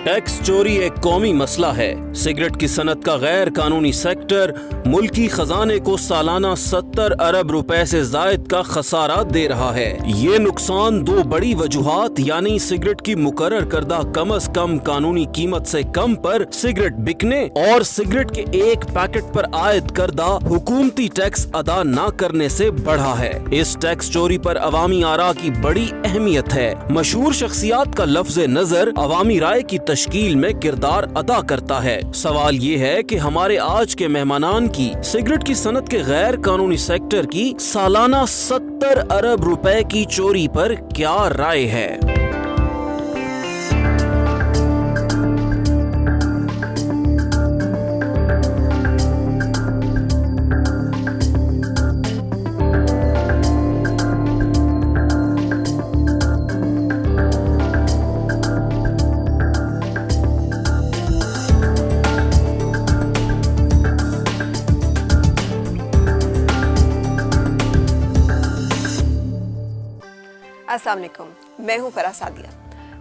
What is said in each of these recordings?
Tax चोरी एक कौमी मसला है। सिगरेट की सनत का गैर कानूनी सेक्टर मुल्की खजाने को सालाना 70 अरब रुपए से जायद का खसारा दे रहा है। ये नुकसान दो बड़ी वजूहात यानी सिगरेट की मुकर्रर करदा कम अज कम कानूनी कीमत से कम पर सिगरेट बिकने और सिगरेट के एक पैकेट पर आयद करदा हुकूमती टैक्स अदा न करने से बढ़ा है। इस टैक्स चोरी पर अवामी आरा की बड़ी अहमियत है। मशहूर शख्सियात का लफ्ज नजर अवामी राय की तश्कील में किरदार अदा करता है। सवाल ये है कि हमारे आज के मेहमानान की सिगरेट की सनत के गैर कानूनी सेक्टर की सालाना 70 अरब रुपए की चोरी पर क्या राय है। अस्सलाम वालेकुम, मैं हूँ फराह सादिया।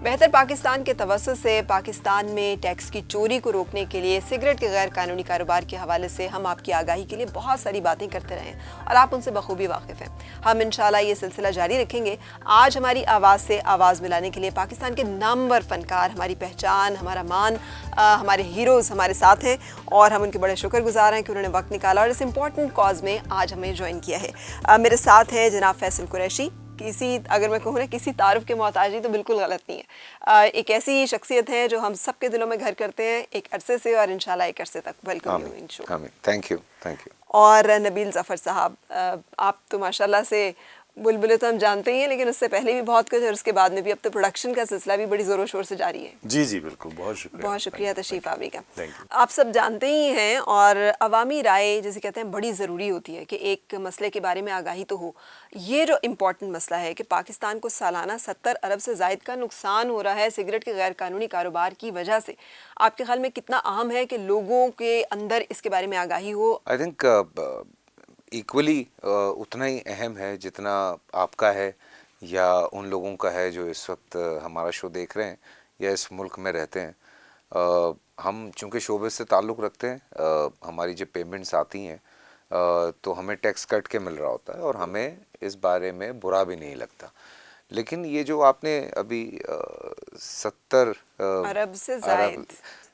बेहतर पाकिस्तान के तवज्जुह से पाकिस्तान में टैक्स की चोरी को रोकने के लिए सिगरेट के गैर कानूनी कारोबार के हवाले से हम आपकी आगाही के लिए बहुत सारी बातें करते रहे हैं और आप उनसे बखूबी वाकिफ़ हैं। हम इंशाल्लाह ये सिलसिला जारी रखेंगे। आज हमारी आवाज़ से आवाज़ मिलाने के लिए पाकिस्तान के नामवर फ़नकार, हमारी पहचान, हमारा मान, हमारे हीरोज़ हमारे साथ हैं और हम उनके बड़े शुक्रगुजार हैं कि उन्होंने वक्त निकाला और इस इम्पॉर्टेंट कॉज में आज हमें ज्वाइन किया है। मेरे साथ हैं जनाब फैसल कुरैशी। अगर मैं कहूँ ना किसी तारुफ के मोहताज तो बिल्कुल गलत नहीं है। एक ऐसी शख्सियत है जो हम सबके दिलों में घर करते हैं एक अरसे से और इंशाल्लाह एक अरसे तक। वेलकम यू इंशाल्लाह। Thank you. और नबील ज़फ़र साहब, आप तो माशाल्लाह से बुलबुले तो हम जानते ही हैं, लेकिन उससे पहले भी बहुत कुछ और उसके बाद में भी अब तो प्रोडक्शन का सिलसिला भी बड़ी ज़ोरों शोर से जारी है। जी बिल्कुल, बहुत शुक्रिया तशरीफ़ आने का। आप सब जानते ही हैं और अवामी राय जिसे कहते हैं बड़ी ज़रूरी होती है कि एक मसले के बारे में आगाही तो हो। ये जो इम्पॉर्टेंट मसला है कि पाकिस्तान को सालाना 70 अरब से ज़ायद का नुकसान हो रहा है सिगरेट के गैर कानूनी कारोबार की वजह से, आपके ख्याल में कितना अहम है कि लोगों के अंदर इसके बारे में आगाही हो? आई थिंक इक्वली उतना ही अहम है जितना आपका है या उन लोगों का है जो इस वक्त हमारा शो देख रहे हैं या इस मुल्क में रहते हैं। हम चूँकि शोबे से ताल्लुक़ रखते हैं, हमारी जब पेमेंट्स आती हैं तो हमें टैक्स कट के मिल रहा होता है और हमें इस बारे में बुरा भी नहीं लगता। लेकिन ये जो आपने अभी 70 अरब से ज़ायद,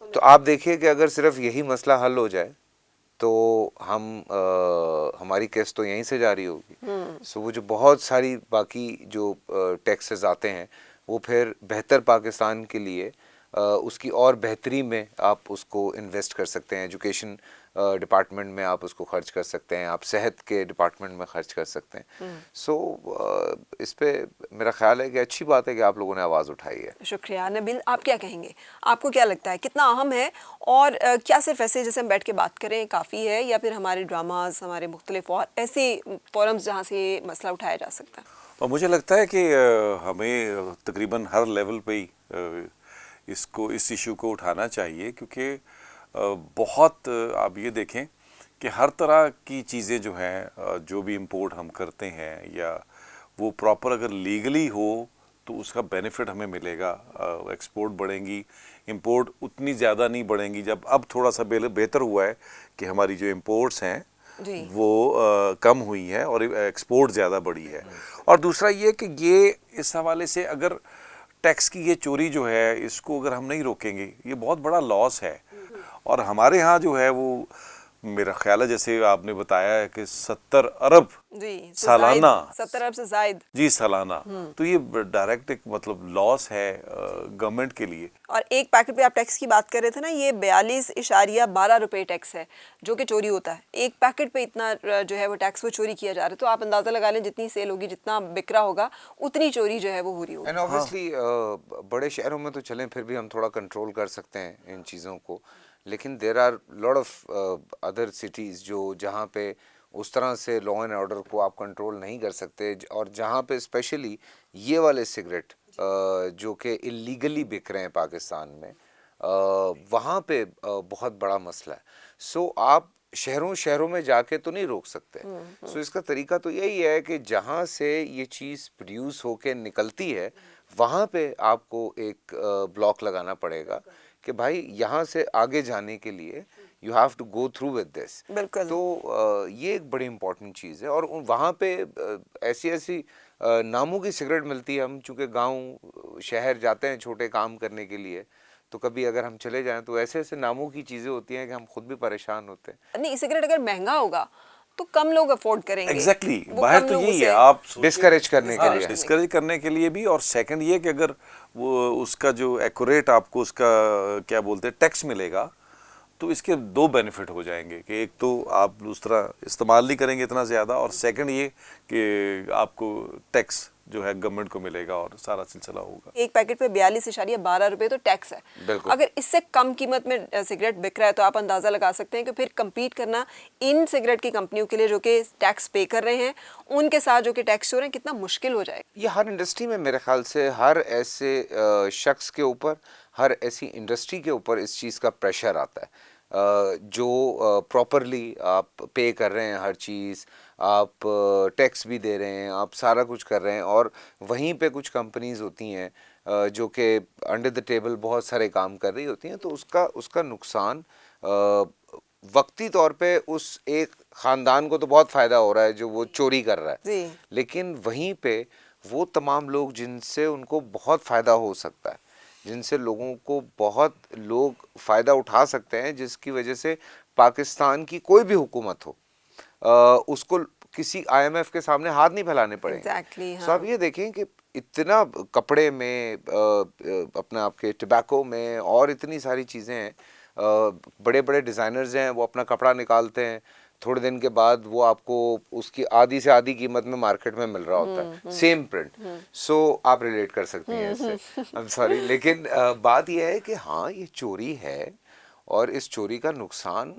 तो आप देखिए कि अगर सिर्फ यही मसला हल हो जाए तो हमारी केस तो यहीं से जारी होगी। सो वो जो बहुत सारी बाकी जो टैक्सेस आते हैं वो फिर बेहतर पाकिस्तान के लिए उसकी और बेहतरी में आप उसको इन्वेस्ट कर सकते हैं। एजुकेशन डिपार्टमेंट में आप उसको खर्च कर सकते हैं, आप सेहत के डिपार्टमेंट में खर्च कर सकते हैं। सो इस पे मेरा ख्याल है कि अच्छी बात है कि आप लोगों ने आवाज़ उठाई है। शुक्रिया। नबील, आप क्या कहेंगे? आपको क्या लगता है कितना अहम है और क्या सिर्फ ऐसे जैसे हम बैठ के बात करें काफ़ी है या फिर हमारे ड्रामाज, हमारे मुख्तलिफ और ऐसे फोरम्स जहाँ से ये मसला उठाया जा सकता है? और मुझे लगता है कि हमें तकरीबन हर लेवल पे ही इस इशू को उठाना चाहिए, क्योंकि बहुत आप ये देखें कि हर तरह की चीज़ें जो हैं जो भी इंपोर्ट हम करते हैं या वो प्रॉपर अगर लीगली हो तो उसका बेनिफिट हमें मिलेगा। एक्सपोर्ट बढ़ेंगी, इंपोर्ट उतनी ज़्यादा नहीं बढ़ेंगी। जब अब थोड़ा सा बेहतर हुआ है कि हमारी जो इंपोर्ट्स हैं वो कम हुई है और एक्सपोर्ट ज़्यादा बढ़ी है। और दूसरा ये कि ये इस हवाले से अगर टैक्स की ये चोरी जो है इसको अगर हम नहीं रोकेंगे ये बहुत बड़ा लॉस है। और हमारे यहाँ जो है वो मेरा ख्याल है जैसे आपने बताया है कि 70 अरब सालाना, 70 अरब से ज़ायद जी सालाना, तो ये डायरेक्ट एक मतलब लॉस है गवर्नमेंट के लिए। और एक पैकेट पे आप टैक्स की बात कर रहे थे ना, ये 42.12 रुपये टैक्स है जो कि चोरी होता है। एक पैकेट पे इतना जो है वो टैक्स वो चोरी किया जा रहा है। तो आप अंदाज़ा लगा लें जितनी सेल होगी, जितना बिक रहा होगा, उतनी चोरी जो है वो हो रही होगी। एंड ऑब्वियसली बड़े शहरों में तो चलें फिर भी हम थोड़ा कंट्रोल कर सकते हैं इन चीज़ों को, लेकिन there are lot of other cities जो जहाँ पे उस तरह से लॉ एंड ऑर्डर को आप कंट्रोल नहीं कर सकते और जहाँ पे स्पेशली ये वाले सिगरेट जो कि इलीगली बिक रहे हैं पाकिस्तान में, वहाँ पे बहुत बड़ा मसला है। सो आप शहरों शहरों में जाके तो नहीं रोक सकते। सो इसका तरीका तो यही है कि जहाँ से ये चीज़ प्रोड्यूस होके निकलती है वहाँ पे आपको एक ब्लॉक लगाना पड़ेगा कि भाई यहाँ से आगे जाने के लिए you have to go through with this. बिल्कुल। तो ये एक बड़ी इंपॉर्टेंट चीज़ है। और वहाँ पे ऐसी ऐसी नामों की सिगरेट मिलती है। हम चूँकि गांव शहर जाते हैं छोटे काम करने के लिए, तो कभी अगर हम चले जाएं तो ऐसे ऐसे नामों की चीज़ें होती हैं कि हम खुद भी परेशान होते हैं। नहीं, सिगरेट अगर महंगा होगा तो कम लोग अफोर्ड करेंगे। एग्जैक्टली वो बाहर कम तो लोग यही उसे है, आप डिस्करेज करने के लिए। डिस्करेज करने के लिए भी। और सेकंड ये कि अगर वो उसका जो एक्यूरेट आपको उसका क्या बोलते हैं टैक्स मिलेगा, तो इसके दो बेनिफिट हो जाएंगे कि एक तो आप दूसरा इस्तेमाल नहीं करेंगे इतना ज़्यादा, और सेकंड ये कि आपको टैक्स जो है गवर्नमेंट को मिलेगा और सारा सिलसिला होगा। एक पैकेट पे 42.12 रुपए तो टैक्स है। बिल्कुल। अगर इससे कम कीमत में सिगरेट बिक रहा है तो आप अंदाजा लगा सकते हैं कि फिर compete करना इन सिगरेट की कंपनियों के लिए जो कि टैक्स पे कर रहे हैं उनके साथ जो कि टैक्स हो रहे हैं कितना मुश्किल हो जाएगा। ये हर इंडस्ट्री में मेरे ख्याल से हर ऐसे शख्स के ऊपर, हर ऐसी इंडस्ट्री के ऊपर इस चीज़ का प्रेशर आता है। जो प्रॉपरली आप पे कर रहे हैं हर चीज़, आप टैक्स भी दे रहे हैं, आप सारा कुछ कर रहे हैं, और वहीं पे कुछ कंपनीज होती हैं जो कि अंडर द टेबल बहुत सारे काम कर रही होती हैं, तो उसका नुकसान वक्ती तौर पे उस एक ख़ानदान को तो बहुत फ़ायदा हो रहा है जो वो चोरी कर रहा है जी। लेकिन वहीं पे वो तमाम लोग जिनसे उनको बहुत फ़ायदा हो सकता है, जिनसे लोगों को बहुत लोग फ़ायदा उठा सकते हैं, जिसकी वजह से पाकिस्तान की कोई भी हुकूमत हो उसको किसी IMF के सामने हाथ नहीं फैलाने पड़ेंगे। Exactly, तो आप ये देखें कि इतना कपड़े में अपना आपके टबैको में और इतनी सारी चीज़ें हैं, बड़े बड़े डिज़ाइनर्स हैं, वो अपना कपड़ा निकालते हैं, थोड़े दिन के बाद वो आपको उसकी आधी से आधी कीमत में मार्केट में मिल रहा होता है, सेम प्रिंट। सो आप रिलेट कर सकती हैं इससे, आई एम सॉरी। लेकिन बात यह है कि हाँ, ये चोरी है, और इस चोरी का नुकसान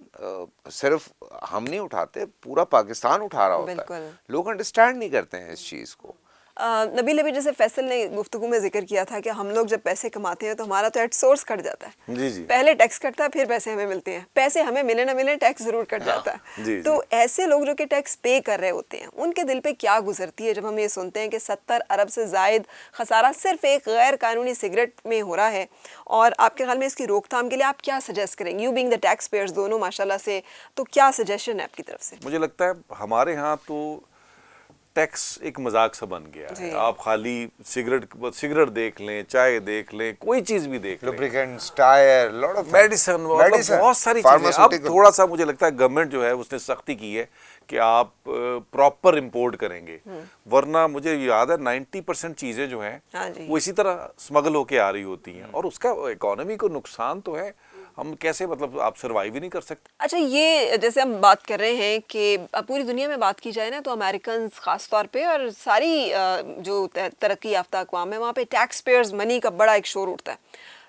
सिर्फ हम नहीं उठाते, पूरा पाकिस्तान उठा रहा होता है। बिल्कुल। लोग अंडरस्टैंड नहीं करते हैं इस चीज़ को। नबील, अभी जैसे फैसल ने गुफ्तगू में जिक्र किया था कि हम लोग जब पैसे कमाते हैं तो हमारा तो एट सोर्स कट जाता है। जी जी। पहले टैक्स कटता है, फिर पैसे हमें मिलते हैं। पैसे हमें मिले ना मिले, टैक्स जरूर कट जाता है। जी, तो ऐसे लोग जो कि टैक्स पे कर रहे होते हैं, उनके दिल पे क्या गुजरती है जब हम ये सुनते हैं कि 70 अरब से जायद खसारा सिर्फ एक गैर कानूनी सिगरेट में हो रहा है? और आपके ख्याल में इसकी रोकथाम के लिए आप क्या सजेस्ट करेंगे? You being the tax payers दोनों माशाल्लाह से, तो क्या सजेशन है आपकी तरफ से? मुझे लगता है हमारे यहाँ तो टैक्स एक मजाक सा बन गया है। आप खाली सिगरेट देख लें, चाय देख लें, कोई चीज भी देख लें, lubricants, tyre, lot of medicine, बहुत सारी चीजें। अब थोड़ा सा मुझे लगता है गवर्नमेंट जो है उसने सख्ती की है कि आप प्रॉपर इंपोर्ट करेंगे, वरना मुझे याद है 90% चीजें जो हैं वो इसी तरह स्मगल होके आ रही होती हैं, और उसका इकोनॉमी को नुकसान तो है। हम कैसे, मतलब आप सर्वाइव ही नहीं कर सकते। अच्छा, ये जैसे हम बात कर रहे हैं कि पूरी दुनिया में बात की जाए ना, तो अमेरिकन खास तौर पे और सारी जो तरक्की याफ्ता अक़वाम है, वहाँ पे टैक्स पेयर्स मनी का बड़ा एक शोर उठता है।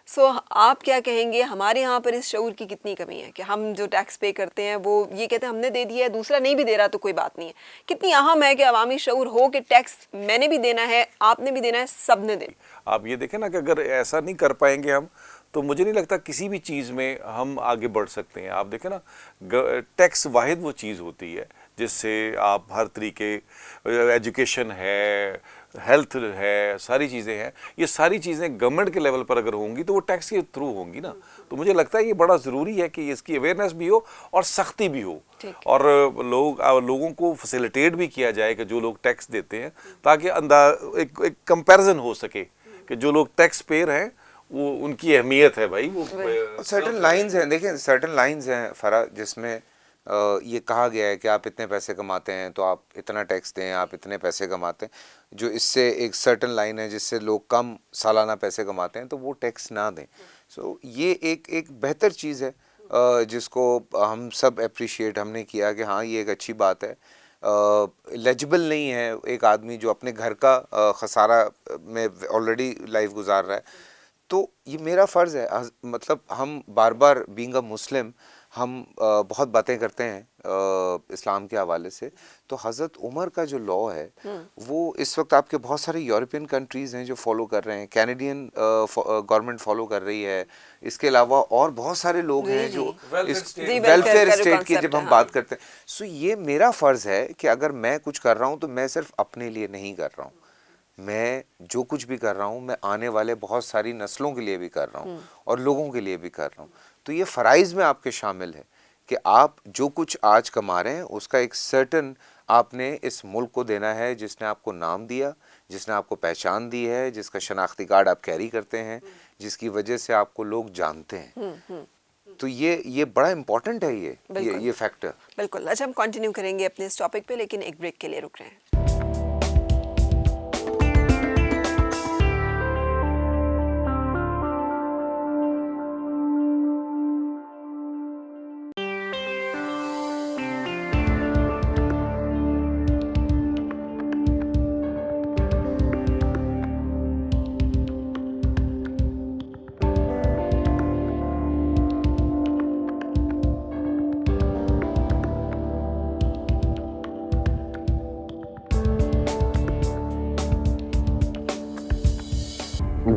सो आप क्या कहेंगे, हमारे यहाँ पर इस शऊर की कितनी कमी है कि हम जो टैक्स पे करते हैं वो ये कहते हैं हमने दे दिया है, दूसरा नहीं भी दे रहा तो कोई बात नहीं है? कितनी अहम है कि अवामी शऊर हो कि टैक्स मैंने भी देना है, आपने भी देना है, सब ने देना। आप ये देखें ना कि अगर ऐसा नहीं कर पाएंगे हम, तो मुझे नहीं लगता किसी भी चीज़ में हम आगे बढ़ सकते हैं। आप देखें ना, टैक्स वाहिद वो चीज़ होती है जिससे आप हर तरीके, एजुकेशन है, हेल्थ है, सारी चीज़ें हैं, ये सारी चीज़ें गवर्नमेंट के लेवल पर अगर होंगी तो वो टैक्स के थ्रू होंगी ना। तो मुझे लगता है ये बड़ा ज़रूरी है कि इसकी अवेयरनेस भी हो और सख्ती भी हो, और लोगों को फैसिलिटेट भी किया जाए कि जो लोग टैक्स देते हैं, ताकि एक कंपैरिजन हो सके कि जो लोग टैक्स पेयर हैं वो उनकी अहमियत है भाई। वो सर्टेन लाइंस हैं, देखें सर्टेन लाइंस हैं फरा, जिसमें ये कहा गया है कि आप इतने पैसे कमाते हैं तो आप इतना टैक्स दें, आप इतने पैसे कमाते हैं, जो इससे एक सर्टेन लाइन है जिससे लोग कम सालाना पैसे कमाते हैं तो वो टैक्स ना दें। सो ये एक बेहतर चीज़ है जिसको हम सब अप्रिशिएट हमने किया कि हाँ, ये एक अच्छी बात है। एलिजिबल नहीं है एक आदमी जो अपने घर का खसारा में ऑलरेडी लाइफ गुजार रहा है, तो ये मेरा फ़र्ज़ है। मतलब हम बार बार बीइंग अ मुस्लिम, हम बहुत बातें करते हैं इस्लाम के हवाले से, तो हज़रत उमर का जो लॉ है वो इस वक्त आपके बहुत सारे यूरोपियन कंट्रीज़ हैं जो फॉलो कर रहे हैं, कैनेडियन गवर्नमेंट फॉलो कर रही है, इसके अलावा और बहुत सारे लोग हैं जो इस वेलफेयर स्टेट की जब हम बात करते हैं। सो ये मेरा फ़र्ज़ है कि अगर मैं कुछ कर रहा हूँ तो मैं सिर्फ अपने लिए नहीं कर रहा हूँ, मैं जो कुछ भी कर रहा हूँ मैं आने वाले बहुत सारी नस्लों के लिए भी कर रहा हूँ और लोगों के लिए भी कर रहा हूँ। तो ये फ़राइज़ में आपके शामिल है कि आप जो कुछ आज कमा रहे हैं उसका एक सर्टन आपने इस मुल्क को देना है, जिसने आपको नाम दिया, जिसने आपको पहचान दी है, जिसका शनाख्ती कार्ड आप कैरी करते हैं, जिसकी वजह से आपको लोग जानते हैं। तो ये बड़ा इम्पोर्टेंट है ये फैक्टर। बिल्कुल। अच्छा, हम कंटिन्यू करेंगे अपने इस टॉपिक पे, लेकिन एक ब्रेक के लिए रुक रहे हैं।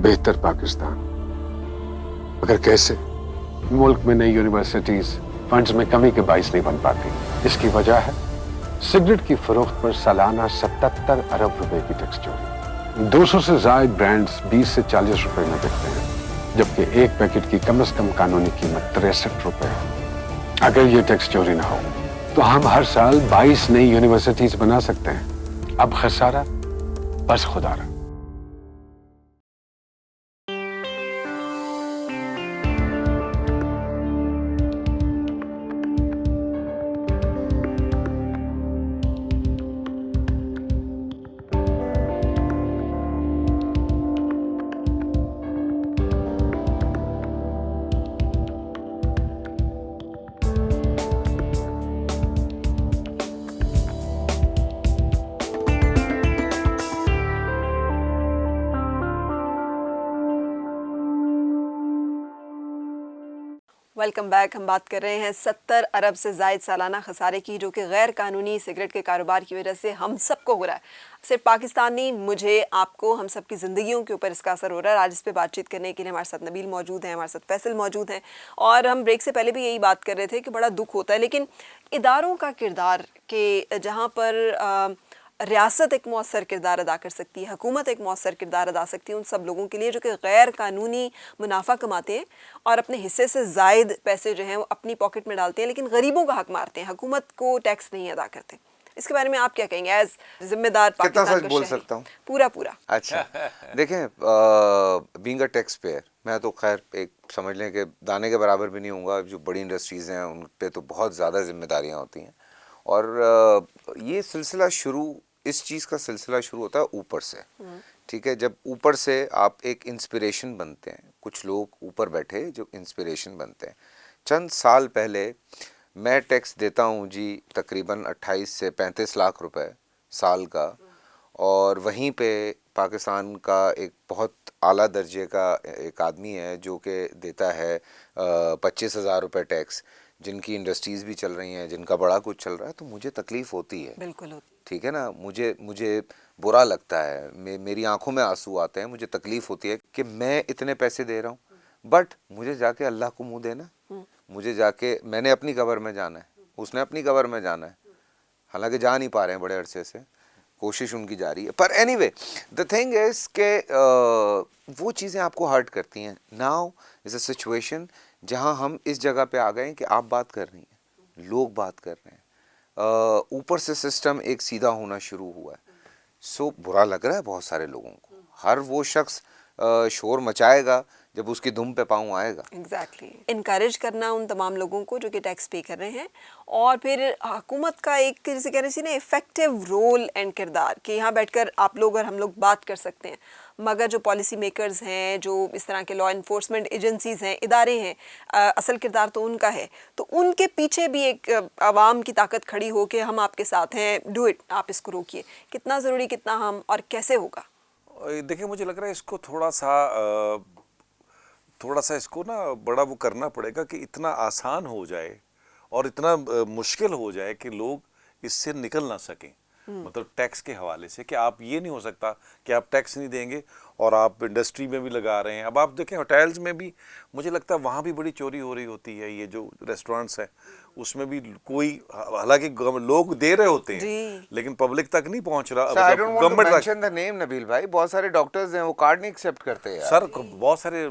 बेहतर पाकिस्तान, मगर कैसे? मुल्क में नई यूनिवर्सिटीज फंड्स में कमी के बाइस नहीं बन पाती। इसकी वजह है सिगरेट की फरोख्त पर सालाना 77 अरब रुपए की टैक्स चोरी। 200 से ज्यादा ब्रांड्स 20 से 40 रुपए में बिकते हैं, जबकि एक पैकेट की कम से कम कानूनी कीमत 63 रुपए है। अगर ये टैक्स चोरी ना हो तो हम हर साल 22 नई यूनिवर्सिटीज बना सकते हैं। अब खसारा बस खुदारा। Welcome back. हम बात कर रहे हैं 70 अरब से ज़ायद सालाना खसारे की, जो कि गैर कानूनी सिगरेट के कारोबार की वजह से हम सबको हो रहा है। सिर्फ पाकिस्तान नहीं, मुझे, आपको, हम सब की ज़िंदगियों के ऊपर इसका असर हो रहा है। आज इस पे बातचीत करने के लिए हमारे साथ नबील मौजूद हैं, हमारे साथ फैसल मौजूद हैं, और हम ब्रेक से पहले भी यही बात कर रहे थे कि बड़ा दुख होता है, लेकिन इदारों का किरदार के जहाँ पर रियासत एक मौसर किरदार अदा कर सकती है, हुकूमत एक मौसर किरदार अदा सकती है उन सब लोगों के लिए जो कि गैर कानूनी मुनाफा कमाते हैं और अपने हिस्से से ज़ायद पैसे जो हैं वो अपनी पॉकेट में डालते हैं, लेकिन गरीबों का हक मारते हैं, हुकूमत को टैक्स नहीं अदा करते। इसके बारे में आप क्या कहेंगे एज जिम्मेदार पाकिस्तान का बोल सकता हूँ? पूरा। अच्छा देखें, बीइंग अ टैक्स पेयर, मैं तो खैर एक समझ लें कि दाने के बराबर भी नहीं होऊंगा। जो बड़ी इंडस्ट्रीज़ हैं उन पे तो बहुत ज़्यादा जिम्मेदारियाँ होती हैं, और ये सिलसिला इस चीज़ का सिलसिला शुरू होता है ऊपर से। ठीक है, जब ऊपर से आप एक इंस्पिरेशन बनते हैं, कुछ लोग ऊपर बैठे जो इंस्पिरेशन बनते हैं। चंद साल पहले मैं टैक्स देता हूँ जी तकरीबन 28 से 35 लाख रुपए साल का, और वहीं पे पाकिस्तान का एक बहुत आला दर्जे का एक आदमी है जो कि देता है 25,000 रुपये टैक्स, जिनकी इंडस्ट्रीज़ भी चल रही हैं, जिनका बड़ा कुछ चल रहा है। तो मुझे तकलीफ़ होती है, बिल्कुल होती, ठीक है ना, मुझे बुरा लगता है, मेरी आंखों में आंसू आते हैं, मुझे तकलीफ़ होती है कि मैं इतने पैसे दे रहा हूँ, बट मुझे जाके अल्लाह को मुंह देना, मुझे जाके, मैंने अपनी कब्र में जाना है, उसने अपनी कब्र में जाना है, हालांकि जा नहीं पा रहे हैं बड़े अरसे से, कोशिश उनकी जारी है। पर एनीवे द थिंग इज़ के वो चीज़ें आपको हर्ट करती हैं। नाउ इज़ अ सिचुएशन जहाँ हम इस जगह पे आ गए हैं कि आप बात कर रही हैं, लोग बात कर रहे हैं, ऊपर से सिस्टम एक सीधा होना शुरू हुआ है। सो बुरा लग रहा है बहुत सारे लोगों को। हर वो शख्स शोर मचाएगा जब उसकी धुम पे पाँव आएगा। एग्जैक्टली इनकरेज करना उन तमाम लोगों को जो कि टैक्स पे कर रहे हैं, और फिर हुकूमत का एक जैसे कह रही थी ना इफ़ेक्टिव रोल एंड किरदार कि यहाँ बैठकर आप लोग और हम लोग बात कर सकते हैं, मगर जो पॉलिसी मेकर्स हैं, जो इस तरह के लॉ इन्फोर्समेंट एजेंसीज़ हैं, इदारे हैं, असल किरदार तो उनका है। तो उनके पीछे भी एक आवाम की ताकत खड़ी हो के हम आपके साथ हैं, डू इट, आप इसको रोकिए। कितना ज़रूरी, कितना हम और कैसे होगा? देखिए मुझे लग रहा है इसको थोड़ा सा इसको ना बड़ा वो करना पड़ेगा कि इतना आसान हो जाए और इतना मुश्किल हो जाए कि लोग इससे निकल ना सकें। मतलब टैक्स के हवाले से कि आप ये नहीं हो सकता कि आप टैक्स नहीं देंगे और आप इंडस्ट्री में भी लगा रहे हैं। अब आप देखें होटल्स में भी मुझे लगता है वहाँ भी बड़ी चोरी हो रही होती है। ये जो रेस्टोरेंट्स हैं उसमें भी कोई, हालांकि लोग दे रहे होते हैं लेकिन पब्लिक तक नहीं पहुँच रहा। I don't want to mention the name Nabeel भाई, बहुत सारे डॉक्टर्स हैं वो कार्ड नहीं एक्सेप्ट करते यार। सर बहुत सारे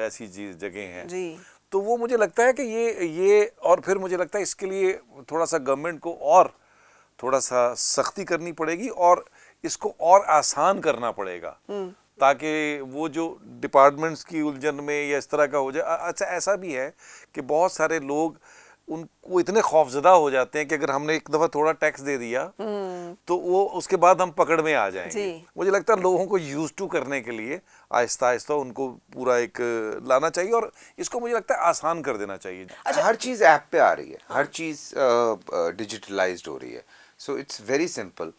ऐसी जगह हैं जी। तो वो मुझे लगता है कि ये और फिर मुझे लगता है इसके लिए थोड़ा सा गवर्नमेंट को और थोड़ा सा सख्ती करनी पड़ेगी और इसको और आसान करना पड़ेगा ताकि वो जो डिपार्टमेंट्स की उलझन में या इस तरह का हो जाए। अच्छा ऐसा भी है कि बहुत सारे लोग उनको इतने खौफजदा हो जाते हैं कि अगर हमने एक दफ़ा थोड़ा टैक्स दे दिया तो वो उसके बाद हम पकड़ में आ जाएंगे। मुझे लगता है लोगों को यूज टू करने के लिए आहिस्ता आहिस्ता उनको पूरा एक लाना चाहिए और इसको मुझे लगता है आसान कर देना चाहिए। अच्छा, हर चीज़ ऐप पे आ रही है, हर चीज़ डिजिटलाइज्ड हो रही है। So it's very simple.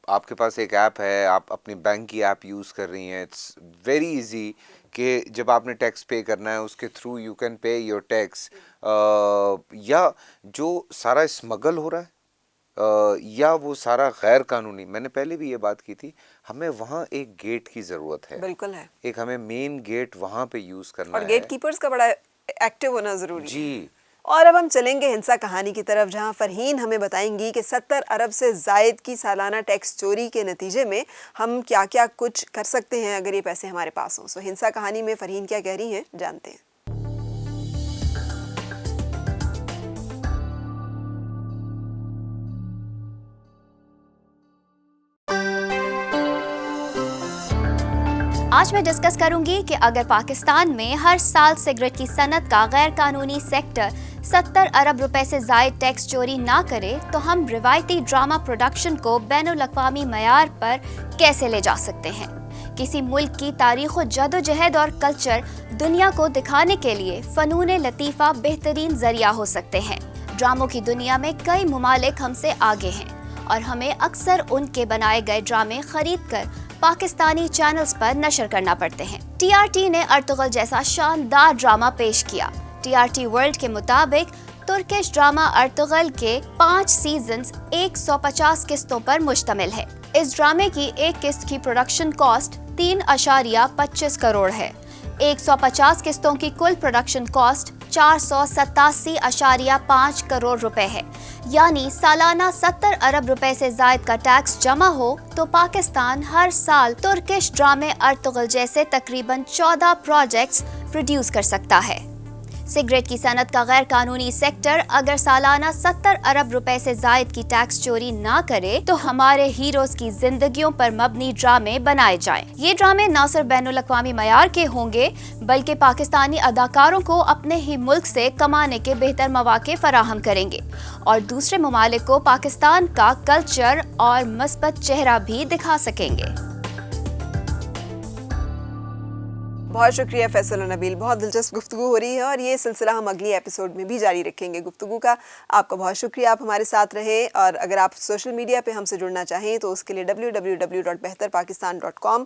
आपके पास एक ऐप है, आप अपनी बैंक की ऐप यूज़ कर रही हैं। इट्स वेरी इजी कि जब आपने टैक्स पे करना है उसके through you can pay your tax. या जो सारा स्मगल हो रहा है या वो सारा गैर कानूनी, मैंने पहले भी ये बात की थी, हमें वहाँ एक गेट की ज़रूरत है। बिल्कुल है, एक हमें मेन गेट वहाँ पे यूज़ करना है और गेट कीपर्स का बड़ा एक्टिव होना ज़रूरी है जी। और अब हम चलेंगे हिंसा कहानी की तरफ, जहां फरहीन हमें बताएंगी कि 70 अरब से जायद की सालाना टैक्स चोरी के नतीजे में हम क्या क्या कुछ कर सकते हैं अगर ये पैसे हमारे पास हों। सो हिंसा कहानी में फरहीन क्या कह रही हैं, जानते हैं। आज मैं डिस्कस करूंगी कि अगर पाकिस्तान में हर साल सिगरेट की सनत का गैर कानूनी सेक्टर 70 अरब रुपए से जायद टैक्स चोरी ना करे तो हम रिवायती ड्रामा प्रोडक्शन को बैनुल-अक़वामी मयार पर कैसे ले जा सकते हैं। किसी मुल्क की तारीख़, जदोजहद और कल्चर दुनिया को दिखाने के लिए फ़नून लतीफ़ा बेहतरीन ज़रिया हो सकते हैं। ड्रामों की दुनिया में कई मुमालिक हमसे आगे हैं और हमें अक्सर उनके बनाए गए ड्रामे खरीद कर पाकिस्तानी चैनल्स पर नशर करना पड़ते हैं। TRT ने अर्तुगल जैसा शानदार ड्रामा पेश किया। TRT वर्ल्ड के मुताबिक तुर्किश ड्रामा अर्तुगल के 5 सीजन्स 150 किस्तों पर मुश्तमिल है। इस ड्रामे की एक किस्त की प्रोडक्शन कॉस्ट 3.25 करोड़ है। 150 किस्तों की कुल प्रोडक्शन कॉस्ट 487.5 करोड़ रुपए है। यानी सालाना 70 अरब रुपए से जायद का टैक्स जमा हो तो पाकिस्तान हर साल तुर्किश ड्रामे अर्तुगल जैसे तकरीबन 14 प्रोजेक्ट्स प्रोड्यूस कर सकता है। सिगरेट की सनत का गैर कानूनी सेक्टर अगर सालाना 70 अरब रुपए से जायद की टैक्स चोरी ना करे तो हमारे हीरोज की जिंदगियों पर मबनी ड्रामे बनाए जाएं। ये ड्रामे न सिर्फ बैनुल-अक़वामी मयार के होंगे बल्कि पाकिस्तानी अदाकारों को अपने ही मुल्क से कमाने के बेहतर मौके फराहम करेंगे और दूसरे ममालिक को पाकिस्तान का कल्चर और मस्बत चेहरा भी दिखा सकेंगे। बहुत शुक्रिया फैसल और नबील, बहुत दिलचस्प गुफ्तगू हो रही है और ये सिलसिला हम अगली एपिसोड में भी जारी रखेंगे गुफ्तगू का। आपका बहुत शुक्रिया, आप हमारे साथ रहे। और अगर आप सोशल मीडिया पे हमसे जुड़ना चाहें तो उसके लिए www.behtarpakistan.com,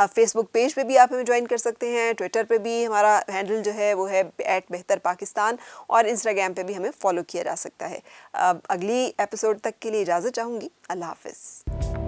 फेसबुक पेज पे भी आप हमें ज्वाइन कर सकते हैं, ट्विटर पे भी हमारा हैंडल जो है वो है @behtarpakistan और इंस्टाग्राम पे भी हमें फॉलो किया जा सकता है। अगली एपिसोड तक के लिए इजाज़त चाहूँगी। अल्लाह हाफ़िज़।